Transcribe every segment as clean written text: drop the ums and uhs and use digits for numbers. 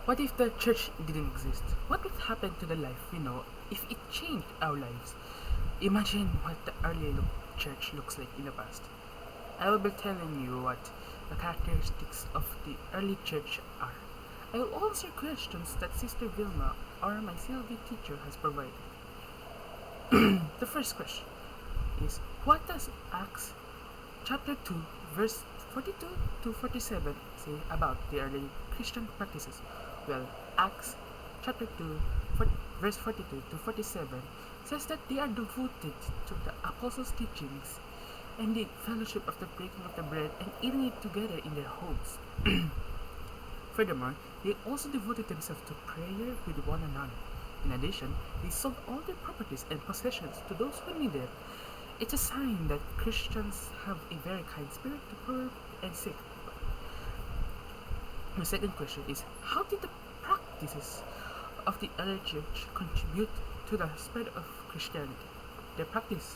What if the church didn't exist? What would happen to the life we know if it changed our lives? Imagine what the church looks like in the past. I will be telling you what the characteristics of the early church are. I will answer questions that Sister Vilma or my CLV teacher has provided. The first question is, what does Acts chapter 2 verse 42 to 47 say about the early Christian practices? Well, Acts chapter 2 verse 42 to 47 says that they are devoted to the apostles' teachings and the fellowship of the breaking of the bread and eating it together in their homes. Furthermore, they also devoted themselves to prayer with one another. In addition, they sold all their properties and possessions to those who needed. It's a sign that Christians have a very kind spirit to poor and sick people. The second question is, how did the practices of the early church contribute to the spread of Christianity? Their practices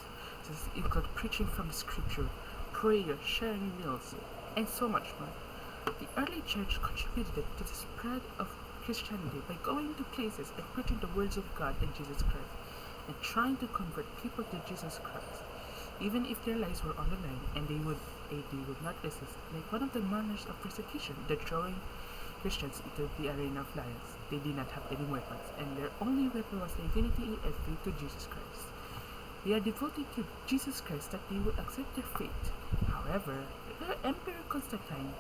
include preaching from the scripture, prayer, sharing meals, and so much more. The early church contributed to the spread of Christianity by going to places and preaching the words of God and Jesus Christ, and trying to convert people to Jesus Christ, even if their lives were on the line and they would not resist. Like one of the manners of persecution, the throwing Christians into the arena of lions. They did not have any weapons, and their only weapon was their divinity and faith to Jesus Christ. They are devoted to Jesus Christ that they would accept their fate. However, the Emperor Constantine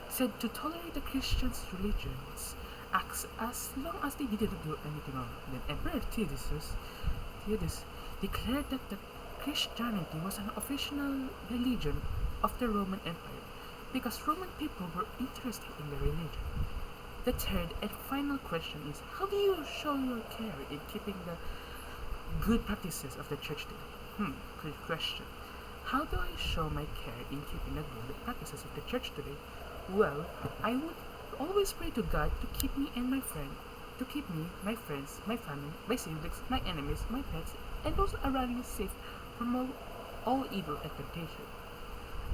said to tolerate the Christians' religions acts as long as they didn't do anything wrong. Then Emperor Theodosius declared that the Christianity was an official religion of the Roman Empire because Roman people were interested in the religion. The third and final question is, how do you show your care in keeping the good practices of the church today? Good question. How do I show my care in keeping the good practices of the church today? Well, I would always pray to God to keep me and my friend, to keep me, my friends, my family, my siblings, my enemies, my pets, and those around me safe from all evil and temptation.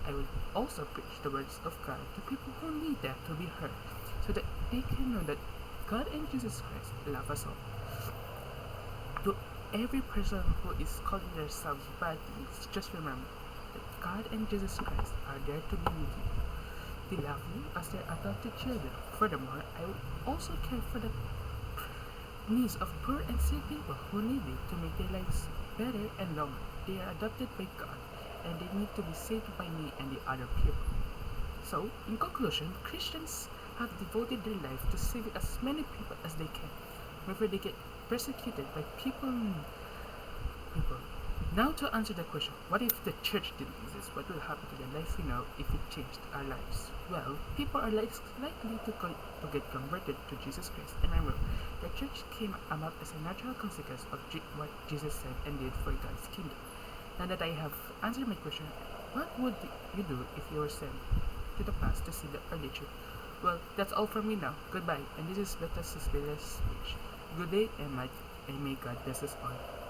I will also preach the words of God to people who need them to be heard, so that they can know that God and Jesus Christ love us all. To every person who is calling themselves bad things, just remember that God and Jesus Christ are there to be with you. They love you as their adopted children. Furthermore, I will also care for the needs of poor and sick people who need it to make their lives better and longer. They are adopted by God, and they need to be saved by me and the other people. So, in conclusion, Christians have devoted their life to saving as many people as they can, whether they get persecuted by people. Now to answer the question, what if the church didn't exist? What will happen to the life we know if it changed our lives? Well, people are likely to get converted to Jesus Christ. And remember, the church came about as a natural consequence of what Jesus said and did for God's kingdom. Now that I have answered my question, what would you do if you were sent to the past to see the early church? Well, that's all from me now. Goodbye, and this is Beta Suspicious Speech. Good day and may God bless us all.